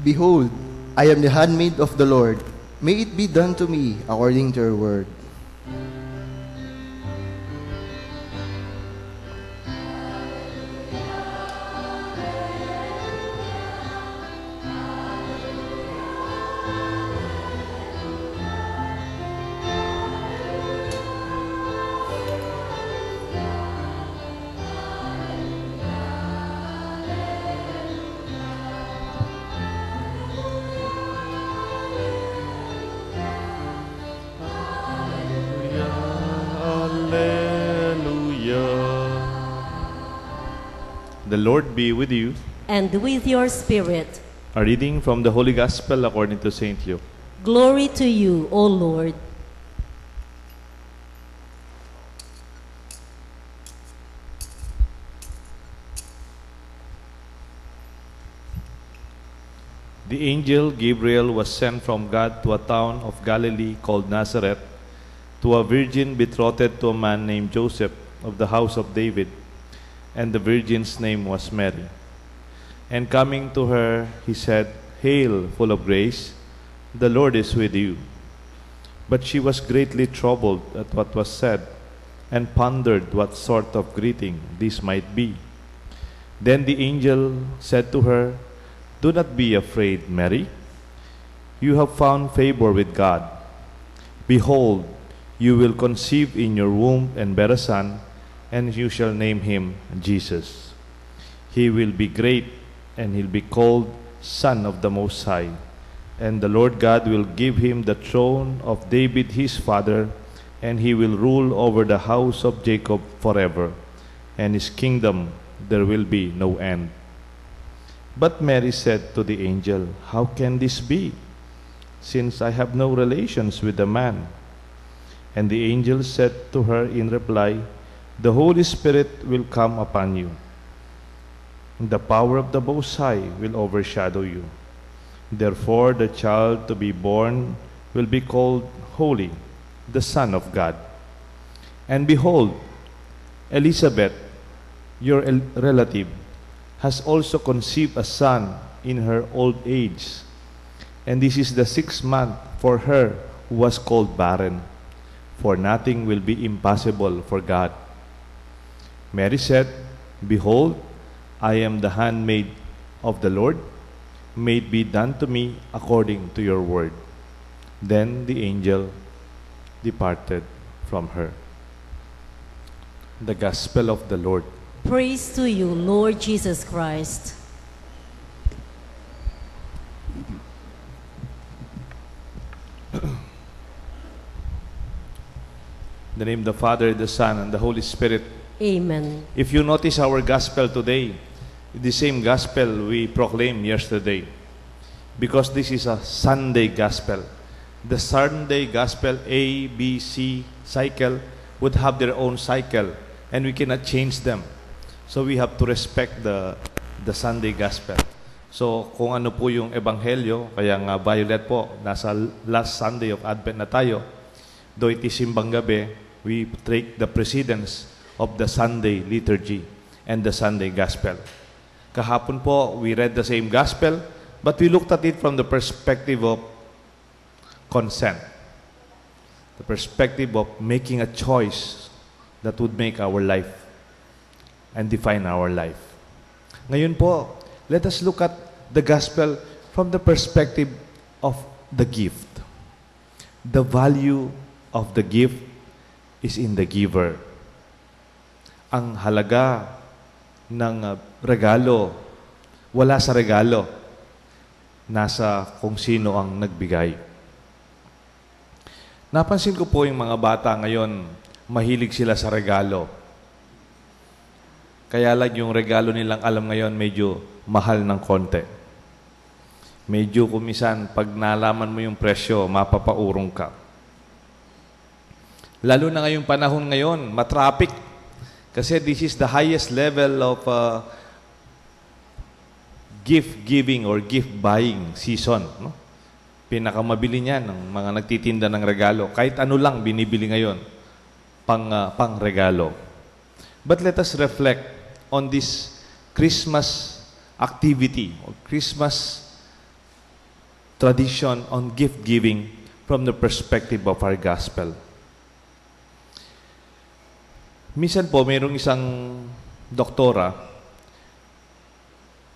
Behold, I am the handmaid of the Lord. May it be done to me according to your word. The Lord be with you. And with your spirit. A reading from the Holy Gospel according to St. Luke. Glory to you, O Lord. The angel Gabriel was sent from God to a town of Galilee called Nazareth, to a virgin betrothed to a man named Joseph of the house of David, and the virgin's name was Mary. And coming to her, he said, Hail, full of grace, the Lord is with you. But she was greatly troubled at what was said, and pondered what sort of greeting this might be. Then the angel said to her, Do not be afraid, Mary. You have found favor with God. Behold, you will conceive in your womb and bear a son, and you shall name him Jesus. He will be great, and he'll be called Son of the Most High. And the Lord God will give him the throne of David his father, and he will rule over the house of Jacob forever, and his kingdom there will be no end. But Mary said to the angel, How can this be, since I have no relations with a man? And the angel said to her in reply, The Holy Spirit will come upon you. The power of the Most High will overshadow you. Therefore, the child to be born will be called Holy, the Son of God. And behold, Elizabeth, your relative, has also conceived a son in her old age. And this is the 6th month for her who was called barren, for nothing will be impossible for God. Mary said, Behold, I am the handmaid of the Lord. May it be done to me according to your word. Then the angel departed from her. The Gospel of the Lord. Praise to you, Lord Jesus Christ. In the name of the Father, the Son, and the Holy Spirit. Amen. If you notice our Gospel today, the same Gospel we proclaimed yesterday, because this is a Sunday Gospel. The Sunday Gospel A, B, C cycle would have their own cycle, and we cannot change them. So we have to respect the Sunday Gospel. So kung ano po yung Ebanghelyo, kaya nga Violet po, nasa last Sunday of Advent na tayo, though it is simbang gabi, we take the precedence of the Sunday liturgy and the Sunday Gospel. Kahapon po, we read the same Gospel, but we looked at it from the perspective of consent, the perspective of making a choice that would make our life and define our life. Ngayon po, let us look at the Gospel from the perspective of the gift. The value of the gift is in the giver. Ang halaga ng regalo, wala sa regalo, nasa kung sino ang nagbigay. Napansin ko po yung mga bata ngayon, mahilig sila sa regalo. Kaya lang yung regalo nilang alam ngayon medyo mahal ng konti. Medyo kumisan, pag nalaman mo yung presyo, mapapaurong ka. Lalo na ngayong panahon ngayon, matraffic. Kasi this is the highest level of gift giving or gift buying season. No? Pinakamabili niyan ng mga nagtitinda ng regalo. Kahit ano lang binibili ngayon, pang regalo. But let us reflect on this Christmas activity or Christmas tradition on gift-giving from the perspective of our gospel. Minsan po, mayroong isang doktora,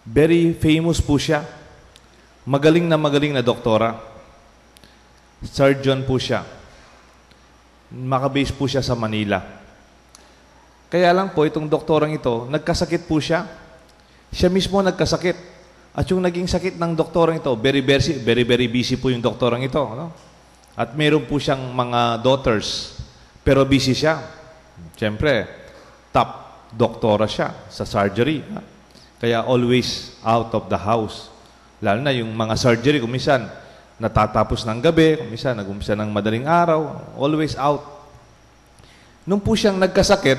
very famous po siya. Magaling na doktora. Surgeon po siya. Makabase po siya sa Manila. Kaya lang po, itong doktorang ito, nagkasakit po siya. Siya mismo nagkasakit. At yung naging sakit ng doktorang ito, very busy po yung doktorang ito. No? At meron po siyang mga daughters, pero busy siya. Siyempre, top doktora siya sa surgery. Kaya always out of the house. Lalo na yung mga surgery, kung minsan natatapos ng gabi, kung minsan nag-umpisa ng madaling araw, always out. Nung po siyang nagkasakit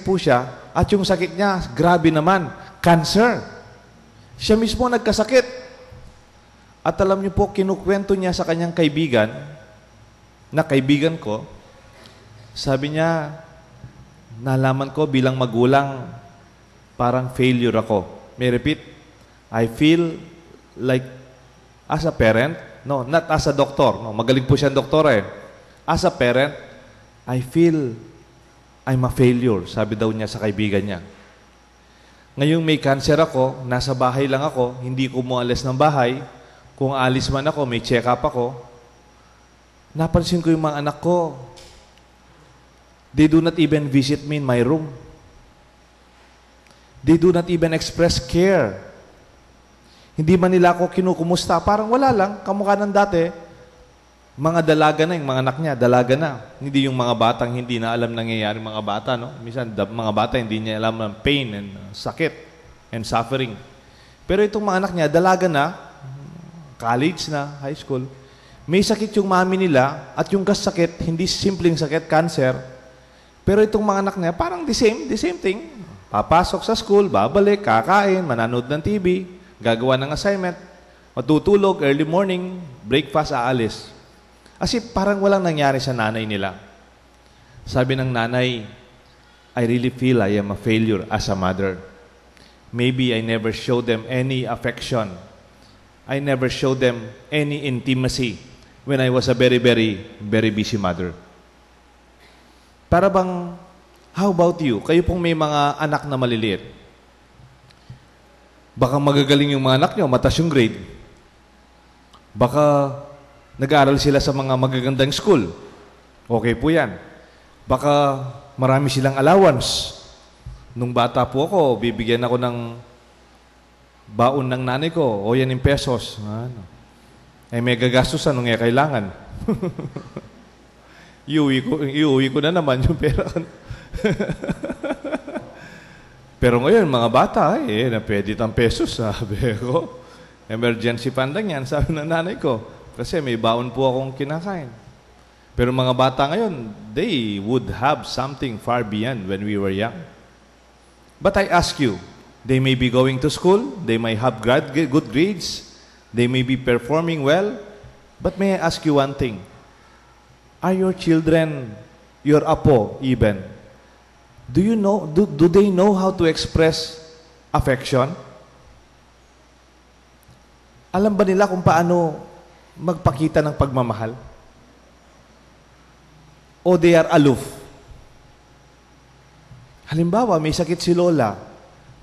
po siya, at yung sakit niya, grabe naman, cancer. Siya mismo nagkasakit. At alam niyo po, kinukwento niya sa kanyang kaibigan, na kaibigan ko, sabi niya, nalaman ko bilang magulang, parang failure ako. May repeat, I feel like, as a parent, no, not as a doctor, no, magaling po siyang doktora eh. As a parent, I feel I'm a failure, sabi daw niya sa kaibigan niya. Ngayong may cancer ako, nasa bahay lang ako, hindi ko umalis ng bahay, kung alis man ako, may check-up ako, napansin ko yung mga anak ko, they do not even visit me in my room. They do not even express care. Hindi man nila ako kinukumusta. Parang wala lang, kamukha ng dati. Mga dalaga na, yung mga anak niya, dalaga na. Hindi yung mga batang hindi na alam nangyayari mga bata. No? Minsan, mga bata hindi niya alam ng pain and sakit and suffering. Pero itong mga anak niya, dalaga na, college na, high school. May sakit yung mami nila at yung kasakit, hindi simpleng sakit, cancer. Pero itong mga anak niya, parang the same thing. Papasok sa school, babalik, kakain, manonood ng TV, gagawa ng assignment, matutulog, early morning, breakfast, aalis. As if parang walang nangyari sa nanay nila. Sabi ng nanay, I really feel I am a failure as a mother. Maybe I never showed them any affection. I never showed them any intimacy when I was a very busy mother. Para bang, how about you? Kayo pong may mga anak na maliliit. Baka magagaling yung mga anak nyo, mataas yung grade. Baka nag-aaral sila sa mga magagandang school. Okay po yan. Baka marami silang allowance. Nung bata po ako, bibigyan ako ng baon ng nanay ko, o yan yung pesos. Ano? Ay may gagastusan nung kailangan. Iuwi ko na naman yung pera. Pero ngayon, mga bata, na pwede tang pesos, sabi ko. Emergency fund lang yan, sabi ng nanay ko. Kasi may baon po akong kinakain. Pero mga bata ngayon, they would have something far beyond when we were young. But I ask you, they may be going to school, they may have good grades, they may be performing well, but may I ask you one thing? Are your children, your apo even, do they know how to express affection? Alam ba nila kung paano magpakita ng pagmamahal? O they are aloof? Halimbawa, may sakit si Lola.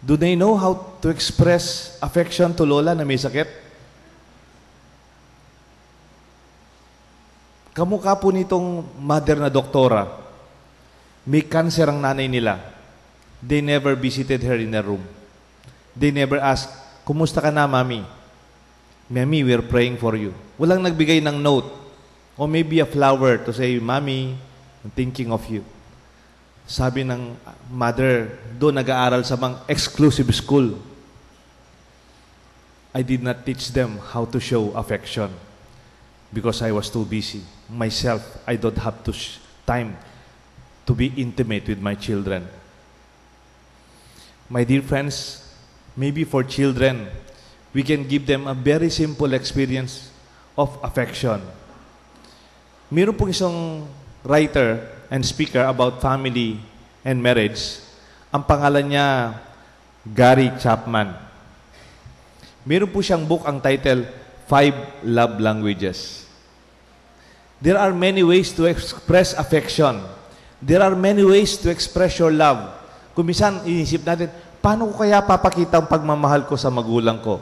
Do they know how to express affection to Lola na may sakit? Kamukha po nitong mother na doktora. May cancer ang nanay nila. They never visited her in her room. They never asked, kumusta ka na, Mami? Mami, we're praying for you. Walang nagbigay ng note. Or maybe a flower to say, Mami, I'm thinking of you. Sabi ng mother, doon nag-aaral sa mga exclusive school. I did not teach them how to show affection because I was too busy. Myself, I don't have time to be intimate with my children. My dear friends, maybe for children, we can give them a very simple experience of affection. Meron pong isang writer and speaker about family and marriage. Ang pangalan niya, Gary Chapman. Meron po siyang book, ang title, 5 love languages. There are many ways to express affection. There are many ways to express your love. Kung minsan, inisip natin, paano ko kaya papakita ang pagmamahal ko sa magulang ko?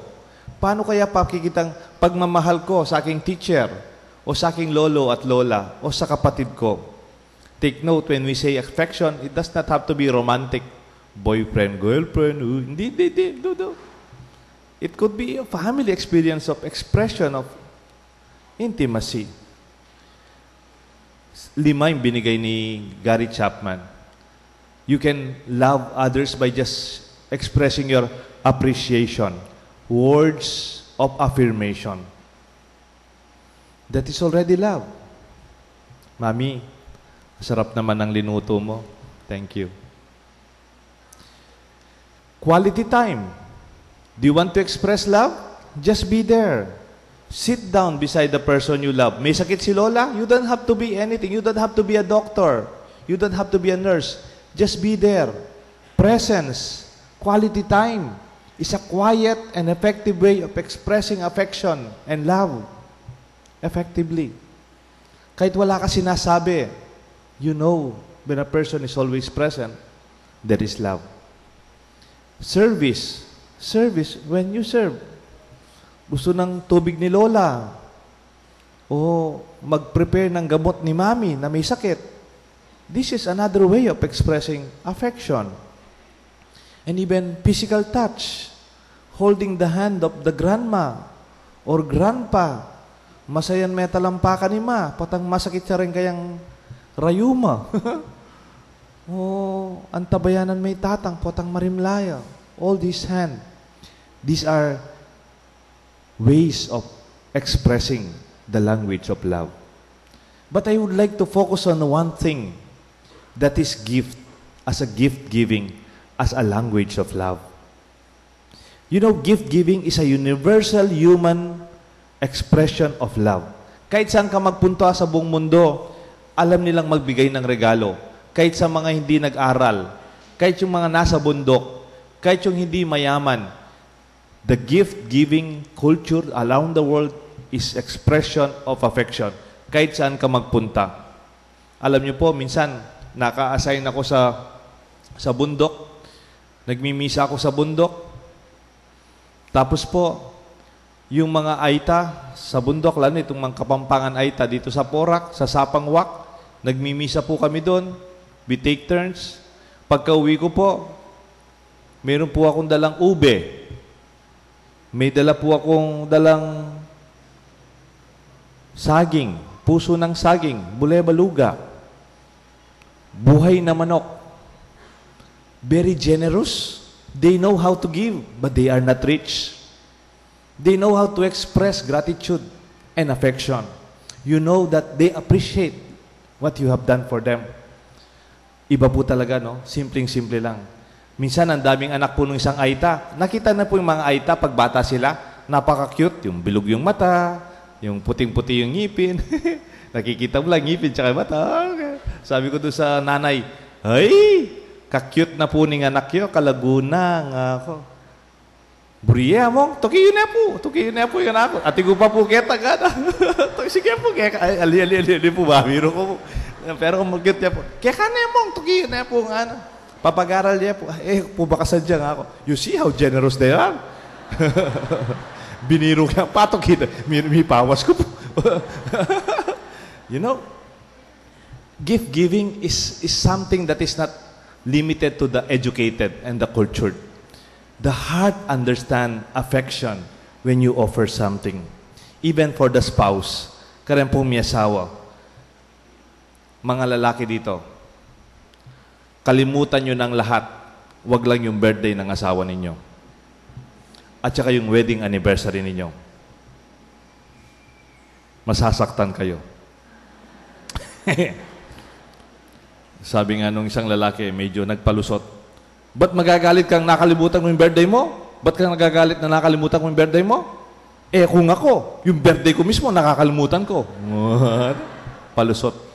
Paano kaya papakita ang pagmamahal ko sa aking teacher? O sa aking lolo at lola? O sa kapatid ko? Take note, when we say affection, it does not have to be romantic. Boyfriend, girlfriend, hindi. It could be a family experience of expression of intimacy. 5 yung binigay ni Gary Chapman. You can love others by just expressing your appreciation. Words of affirmation. That is already love. Mami, sarap naman ang linuto mo. Thank you. Quality time. Do you want to express love? Just be there. Sit down beside the person you love. May sakit si Lola? You don't have to be anything. You don't have to be a doctor. You don't have to be a nurse. Just be there. Presence, quality time is a quiet and effective way of expressing affection and love effectively. Kahit wala ka sinasabi, you know when a person is always present, there is love. Service, when you serve. Gusto ng tubig ni Lola. O mag-prepare ng gamot ni Mami na may sakit. This is another way of expressing affection. And even physical touch. Holding the hand of the grandma or grandpa. Masayan may talampakan ni Ma. Patang masakit siya rin kayang rayuma. O antabayanan may tatang. Patang marimlaya. All these hand. These are ways of expressing the language of love. But I would like to focus on one thing, that is gift, as a gift giving, as a language of love. You know, gift giving is a universal human expression of love. Kahit saan ka magpunta sa buong mundo, alam nilang magbigay ng regalo. Kahit sa mga hindi nag-aral, kahit yung mga nasa bundok, kahit yung hindi mayaman, the gift-giving culture around the world is expression of affection. Kahit saan ka magpunta. Alam niyo po, minsan, naka-assign ako sa bundok. Nagmimisa ako sa bundok. Tapos po, yung mga aita sa bundok, lalo itong mga kapampangan aita dito sa Porac, sa Sapangwak, nagmimisa po kami doon. We take turns. Pagka uwi ko po, meron po akong dalang ube. May dala po akong dalang saging, puso ng saging, bule-baluga, buhay na manok. Very generous. They know how to give, but they are not rich. They know how to express gratitude and affection. You know that they appreciate what you have done for them. Iba po talaga, no? Simpleng-simple lang. Minsan, ang daming anak po ng isang aita. Nakita na po yung mga aita pag bata sila. Napaka-cute. Yung bilog yung mata, yung puting-puti yung ngipin. Nakikita mo lang ngipin tsaka mata. Sabi ko doon sa nanay, ay, ka-cute na po ng anak yun. Kalaguna nga ako. Buriya mo, tukiyo na po yung anak ko. Ati ko pa po kita gana. Sige po, kaya ali po ba? Biro ko po. Pero kung mag-cute niya po, kaya ka na mo, tukiyo na po nga na. Papag-aral niya po, po baka sadya nga ako. You see how generous they are? Biniro niya, patok kita. May pawas ko po. You know, gift giving is something that is not limited to the educated and the cultured. The heart understand affection when you offer something. Even for the spouse. Karen po may asawa. Mga lalaki dito, kalimutan nyo ng lahat. Huwag lang yung birthday ng asawa ninyo. At saka yung wedding anniversary ninyo. Masasaktan kayo. Sabi nga nung isang lalaki, medyo nagpalusot. Ba't magagalit kang nakalimutan mo yung birthday mo? Ba't kang nagagalit na nakalimutan mo yung birthday mo? Kung ako, yung birthday ko mismo, nakakalimutan ko. Palusot.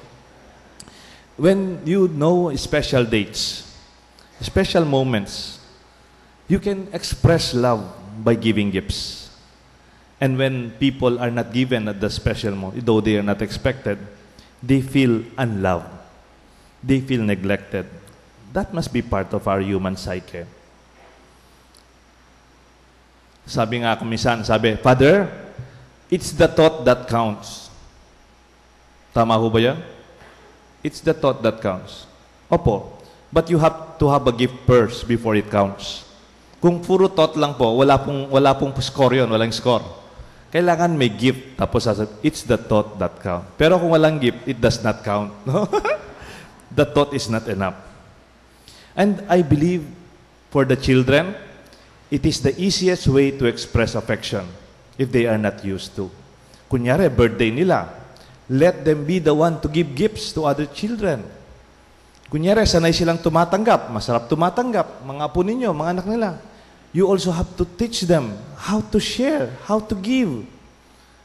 When you know special dates, special moments, you can express love by giving gifts. And when people are not given at the special moment, though they are not expected, they feel unloved. They feel neglected. That must be part of our human psyche. Sabi nga kumisan, Father, it's the thought that counts. Tama ho ba yan? It's the thought that counts. Opo. But you have to have a gift first before it counts. Kung puro thought lang po, wala pong score yun, walang score. Kailangan may gift. Tapos it's the thought that counts. Pero kung walang gift, it does not count. No? The thought is not enough. And I believe for the children, it is the easiest way to express affection if they are not used to. Kunyari, birthday nila, let them be the one to give gifts to other children. Kunyari, sanay silang tumatanggap, masarap tumatanggap, mga apo ninyo, mga anak nila. You also have to teach them how to share, how to give.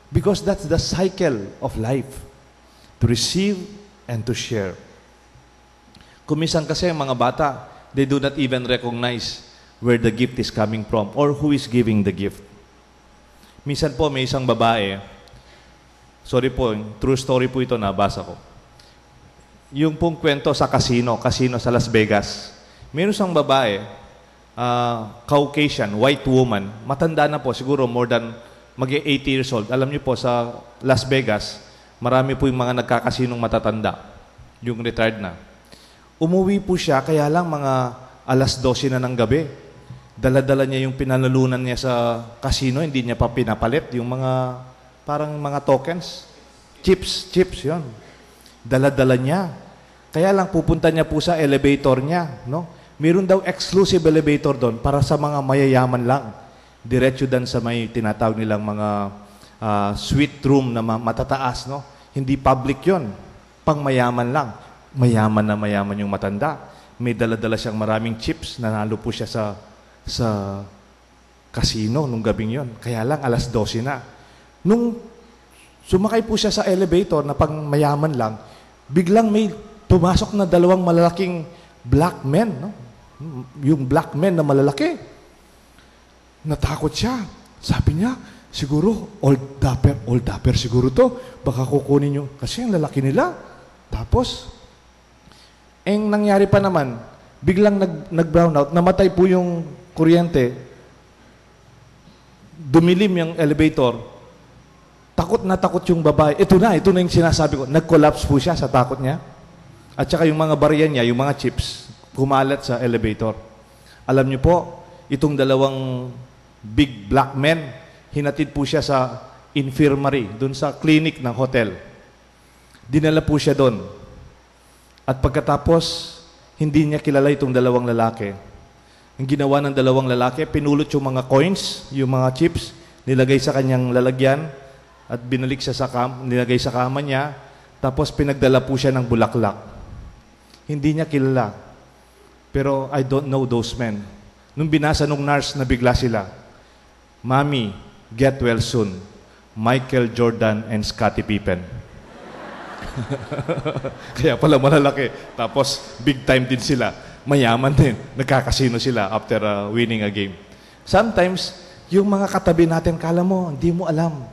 Because that's the cycle of life. To receive and to share. Kumisan kasi mga bata, they do not even recognize where the gift is coming from or who is giving the gift. Minsan po, may isang babae, sorry po, true story po ito, nabasa ko. Yung pong kwento sa casino sa Las Vegas. Meron isang babae, Caucasian, white woman, matanda na po, siguro more than mag-80 years old. Alam niyo po, sa Las Vegas, marami po yung mga nagkakasinong matatanda, yung retired na. Umuwi po siya, kaya lang mga alas 12 na ng gabi. Dala-dala niya yung pinanalunan niya sa casino, hindi niya pa pinapalit. Yung mga, parang mga tokens. Chips, yon. Dala-dala niya. Kaya lang pupunta niya po sa elevator niya. No? Meron daw exclusive elevator doon para sa mga mayayaman lang. Diretso dan sa may tinatawag nilang mga suite room na matataas. No? Hindi public yon. Pang mayaman lang. Mayaman na mayaman yung matanda. May dala-dala siyang maraming chips. Nanalo po siya sa casino nung gabing yon. Kaya lang, alas 12 na. Nung sumakay po siya sa elevator na pang mayaman lang, biglang may pumasok na dalawang malalaking black men. No? Yung black men na malalaki. Natakot siya. Sabi niya, siguro, old dapper siguro to. Baka kukunin nyo. Kasi ang lalaki nila. Tapos, nangyari pa naman, biglang nag-brown out, namatay po yung kuryente, dumilim yung elevator, takot na takot yung babae. Ito na yung sinasabi ko. Nag-collapse po siya sa takot niya. At saka yung mga barya niya, yung mga chips, kumalat sa elevator. Alam niyo po, itong dalawang big black men, hinatid po siya sa infirmary, dun sa clinic ng hotel. Dinala po siya doon. At pagkatapos, hindi niya kilala itong dalawang lalaki. Ang ginawa ng dalawang lalaki, pinulot yung mga coins, yung mga chips, nilagay sa kanyang lalagyan, at binalik siya nilagay sa kama niya, tapos pinagdala po siya ng bulaklak. Hindi niya kilala. Pero I don't know those men. Nung binasa nung nurse, nabigla sila. Mommy, get well soon. Michael Jordan and Scottie Pippen. Kaya pala malalaki. Tapos, big time din sila. Mayaman din. Nagkakasino sila after winning a game. Sometimes, yung mga katabi natin, kala mo, hindi mo alam.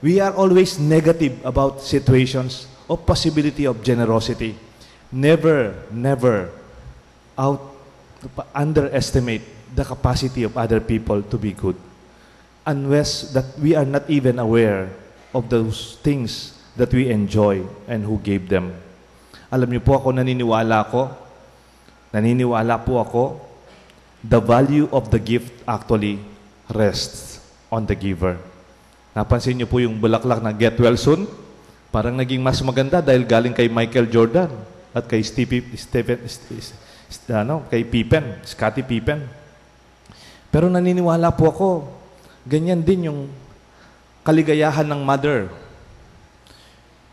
We are always negative about situations of possibility of generosity. Never underestimate the capacity of other people to be good. Unless that we are not even aware of those things that we enjoy and who gave them. Alam niyo po, naniniwala po ako, the value of the gift actually rests on the giver. Napansin niyo po yung bulaklak na get well soon? Parang naging mas maganda dahil galing kay Michael Jordan at kay kay Pippen, Scottie Pippen. Pero naniniwala po ako, ganyan din yung kaligayahan ng mother.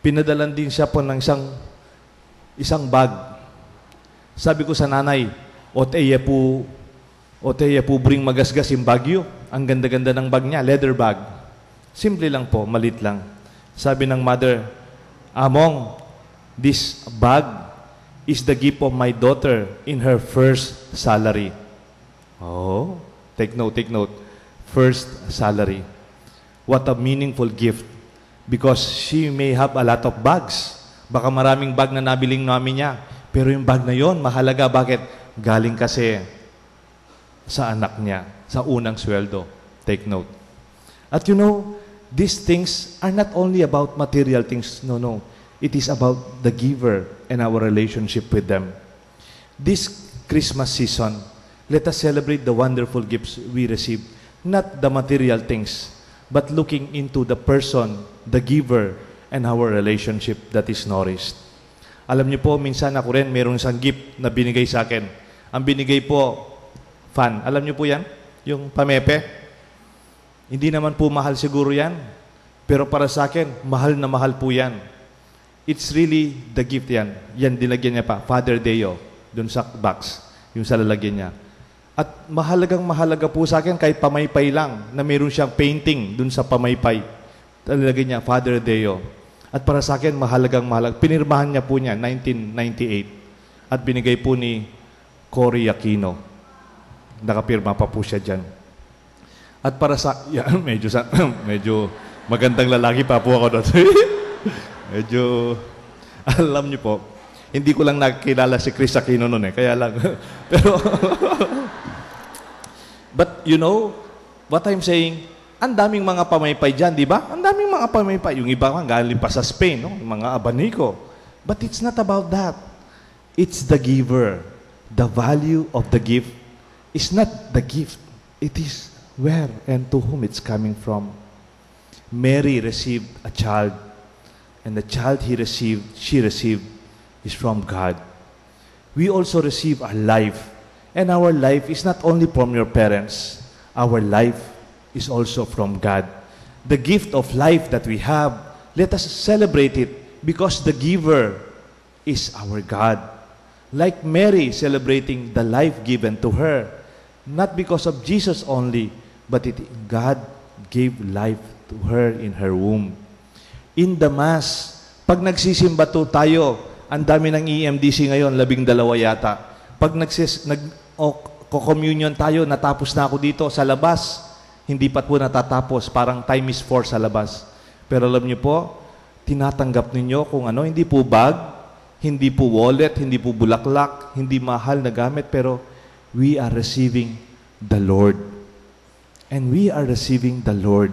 Pinadalan din siya po ng isang bag. Sabi ko sa nanay, Oteya po bring magasgas yung bagyo. Ang ganda-ganda ng bag niya, leather bag. Simple lang po, malit lang. Sabi ng mother, Among, this bag is the gift of my daughter in her first salary. Oh, take note. First salary. What a meaningful gift. Because she may have a lot of bags. Baka maraming bag na nabiling namin niya. Pero yung bag na yon, mahalaga. Bakit? Galing kasi sa anak niya, sa unang sweldo. Take note. At you know, these things are not only about material things. No, no. It is about the giver and our relationship with them. This Christmas season, let us celebrate the wonderful gifts we receive. Not the material things, but looking into the person, the giver, and our relationship that is nourished. Alam niyo po, minsan ako rin, mayroong isang gift na binigay sa akin. Ang binigay po, fan. Alam niyo po yan? Yung pamepe. Hindi naman po mahal siguro yan. Pero para sa akin, mahal na mahal po yan. It's really the gift yan. Yan, dinagyan niya pa. Father Deo, dun sa box. Yung sa lalagyan niya. At mahalaga po sa akin kahit pamaypay lang na meron siyang painting dun sa pamaypay. Talagay niya, Father Deo. At para sa akin, mahalaga. Pinirmahan niya po niya, 1998. At binigay po ni Cory Aquino. Nakapirma pa po siya dyan. At para sa... Yan, medyo magandang lalaki pa po ako doon. Medyo... Alam niyo po, hindi ko lang nakikilala si Chris Aquino noon eh. Kaya lang. Pero... But you know, what I'm saying, ang daming mga pamaypay dyan, di ba? Ang daming mga pamaypay. Yung iba nga galing pa sa Spain, no? Yung mga abanico. But it's not about that. It's the giver. The value of the gift is not the gift. It is where and to whom it's coming from. Mary received a child, and the child she received, is from God. We also receive a life. And our life is not only from your parents. Our life is also from God. The gift of life that we have, let us celebrate it because the giver is our God. Like Mary celebrating the life given to her, not because of Jesus only, but God gave life to her in her womb. In the Mass, pag nagsisimba to tayo, ang dami ng EMDC ngayon, 12 yata. Pag communion tayo, natapos na ako dito sa labas. Hindi pa po natatapos. Parang time is 4 sa labas. Pero alam niyo po, tinatanggap ninyo kung ano, hindi po bag, hindi po wallet, hindi po bulaklak, hindi mahal na gamit, pero we are receiving the Lord. And we are receiving the Lord,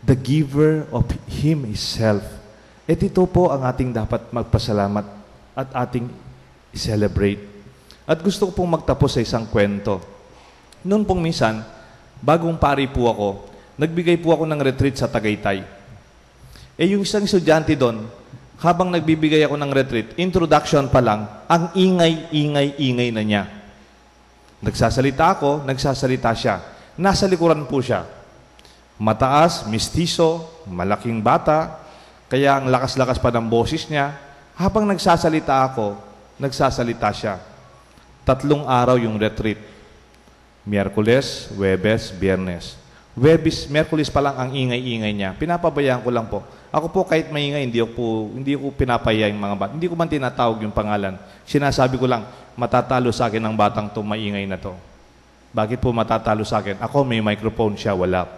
the giver of Him Himself. At ito po ang ating dapat magpasalamat at ating i-celebrate. At gusto ko pong magtapos sa isang kwento. Noon pong minsan, bagong pari po ako, nagbigay po ako ng retreat sa Tagaytay. Yung isang estudyante doon, habang nagbibigay ako ng retreat, introduction pa lang, ang ingay na niya. Nagsasalita ako, nagsasalita siya. Nasa likuran po siya. Mataas, mistiso, malaking bata, kaya ang lakas-lakas pa ng boses niya. Habang nagsasalita ako, nagsasalita siya. 3 araw yung retreat. Miyerkules, Huwebes, Biyernes. Miyerkules pa lang ang ingay-ingay niya. Pinapabayaan ko lang po. Ako po kahit maingay, hindi ko pinapaya yung mga bata. Hindi ko man tinatawag yung pangalan. Sinasabi ko lang, matatalo sa akin ang batang to, maingay na to. Bakit po matatalo sa akin? Ako may microphone, siya wala.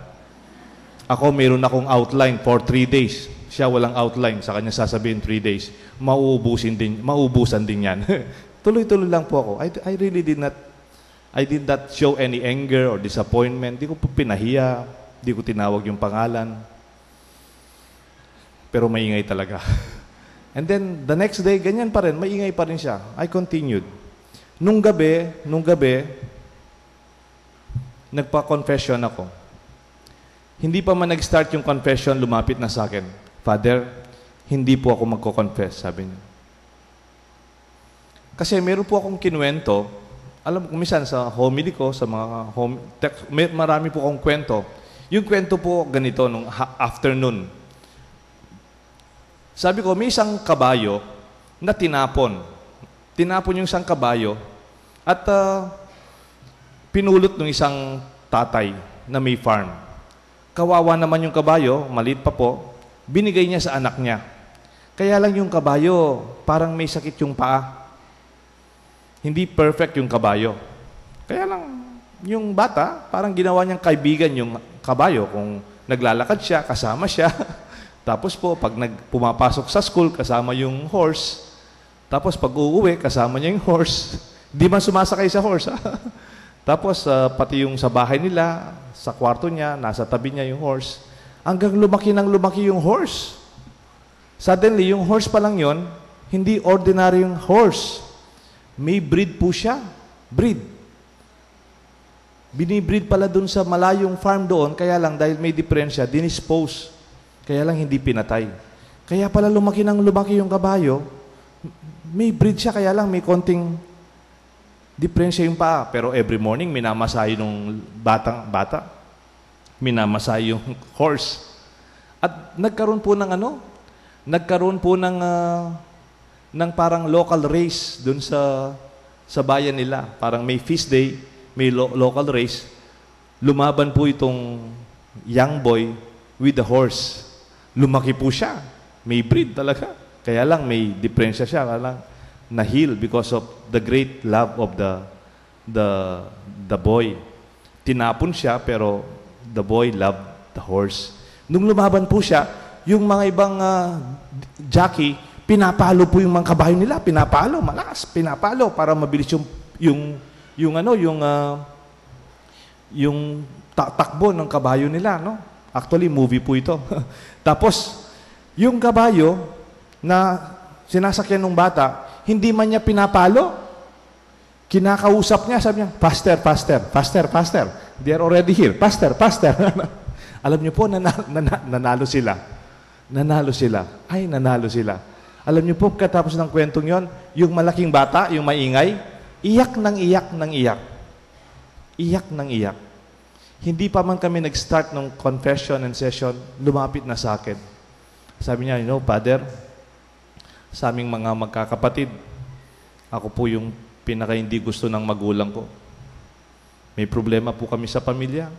Ako mayroon akong outline for 3 days. Siya walang outline. Sa kanya sasabihin 3 days. Maubusan din yan. Tuloy-tuloy lang po ako. I really did not show any anger or disappointment. Di ko po pinahiya. Di ko tinawag yung pangalan. Pero maingay talaga. And then, the next day, ganyan pa rin. Maingay pa rin siya. I continued. Nung gabi, nagpa-confession ako. Hindi pa man nag-start yung confession, lumapit na sa akin. Father, hindi po ako magko-confess, sabi niya. Kasi meron po akong kinuwento, alam ko, minsan sa homily ko, sa mga marami po akong kwento. Yung kwento po ganito, nung afternoon. Sabi ko, may isang kabayo na tinapon. Tinapon yung isang kabayo at pinulot ng isang tatay na may farm. Kawawa naman yung kabayo, maliit pa po, binigay niya sa anak niya. Kaya lang yung kabayo, parang may sakit yung paa. Hindi perfect yung kabayo. Kaya lang, yung bata, parang ginawa niyang kaibigan yung kabayo. Kung naglalakad siya, kasama siya. Tapos po, pag pumapasok sa school, kasama yung horse. Tapos pag uuwi, kasama niya yung horse. Di man sumasakay sa horse. Tapos pati yung sa bahay nila, sa kwarto niya, nasa tabi niya yung horse. Hanggang lumaki ng lumaki yung horse. Suddenly, yung horse pa lang yon, hindi ordinary yung horse. May breed po siya. Breed. Binibreed pala dun sa malayong farm doon, kaya lang dahil may diferensya, dinispose. Kaya lang hindi pinatay. Kaya pala lumaki ng lumaki yung kabayo, may breed siya, kaya lang may konting diferensya yung paa. Pero every morning, minamasahe nung bata. Minamasahe yung horse. At nagkaroon po ng parang local race dun sa bayan nila. Parang may feast day, may local race. Lumaban po itong young boy with the horse. Lumaki po siya. May breed talaga. Kaya lang may diferensya siya. Kaya lang na-heal because of the great love of the boy. Tinapon siya pero the boy loved the horse. Nung lumaban po siya, yung mga ibang jockey, pinapalo po yung mga kabayo nila. Pinapalo, malakas. Pinapalo para mabilis yung takbo ng kabayo nila, no? Actually, movie po ito. Tapos, yung kabayo na sinasakyan ng bata, hindi man niya pinapalo. Kinakausap niya, sabi niya, faster, faster, faster, faster. They are already here. Faster, faster. Alam niyo po, nanalo sila. Nanalo sila. Ay, nanalo sila. Alam niyo po, katapos ng kwentong yon, yung malaking bata, yung maingay, iyak ng iyak ng iyak. Iyak ng iyak. Hindi pa man kami nag-start ng confession and session, lumapit na sa akin. Sabi niya, Father, sa aming mga magkakapatid, ako po yung pinaka hindi gusto ng magulang ko. May problema po kami sa pamilya.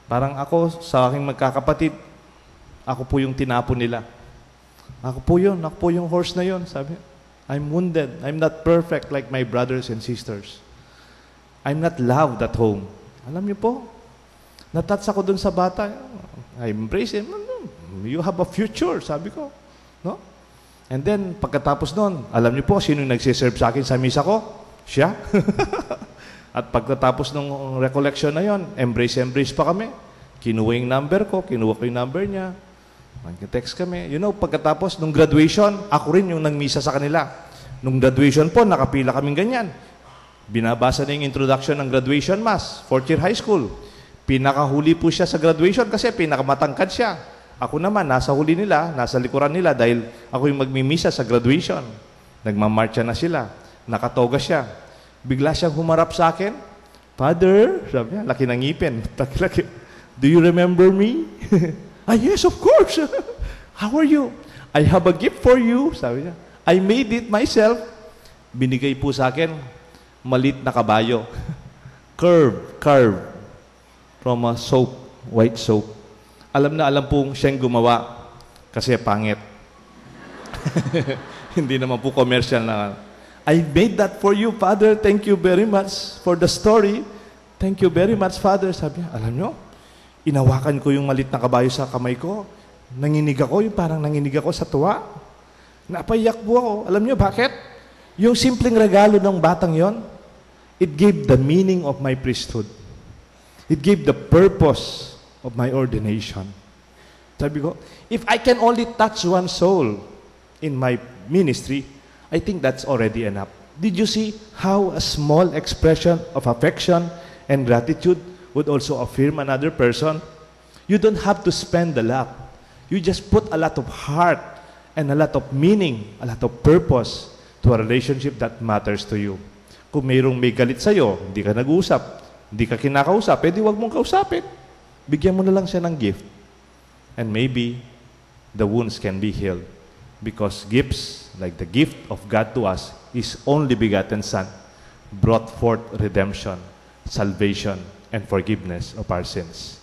Parang ako, sa aking magkakapatid, ako po yung tinapon nila. Ako po yung horse na yun. Sabi, I'm wounded. I'm not perfect like my brothers and sisters. I'm not loved at home. Alam niyo po, natouch ako dun sa bata. I embrace him. You have a future, sabi ko. No? And then, pagkatapos nun, alam niyo po, sino yung nagsiserve sa akin sa misa ko? Siya. At pagkatapos ng recollection na yon, embrace pa kami. Kinuha yung number ko, kinuha ko yung number niya. Mag-text kami. Pagkatapos nung graduation, ako rin yung nangmisa sa kanila. Nung graduation po, nakapila kaming ganyan. Binabasa na yung introduction ng graduation mass, 4th year high school. Pinakahuli po siya sa graduation kasi pinakamatangkad siya. Ako naman, nasa huli nila, nasa likuran nila dahil ako yung magmimisa sa graduation. Nagmamarcha na sila. Nakatoga siya. Bigla siyang humarap sa akin. Father, sabi niya, laki ng ngipin. Do you remember me? Yes, of course. How are you? I have a gift for you. Sabi niya. I made it myself. Binigay po sa akin, malit na kabayo. Carved from a soap, white soap. Alam pong siyang gumawa kasi pangit. Hindi naman po commercial na. I made that for you, Father. Thank you very much for the story. Thank you very much, Father. Sabi niya, alam niyo, inawakan ko yung malit na kabayo sa kamay ko. Nanginig ako, yung parang nanginig ako sa tuwa. Napaiyak po ako. Alam niyo bakit? Yung simpleng regalo ng batang yon, it gave the meaning of my priesthood. It gave the purpose of my ordination. Sabi ko, if I can only touch one soul in my ministry, I think that's already enough. Did you see how a small expression of affection and gratitude would also affirm another person? You don't have to spend a lot. You just put a lot of heart and a lot of meaning, a lot of purpose to a relationship that matters to you. Kung mayroong may galit sa'yo, hindi ka nag-uusap, hindi ka kinakausap, pwede wag mong kausapin. Bigyan mo na lang siya ng gift. And maybe the wounds can be healed. Because gifts, like the gift of God to us, His only begotten Son, brought forth redemption, salvation, and forgiveness of our sins.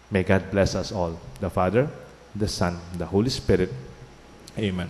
May God bless us all, the Father, the Son, the Holy Spirit. Amen.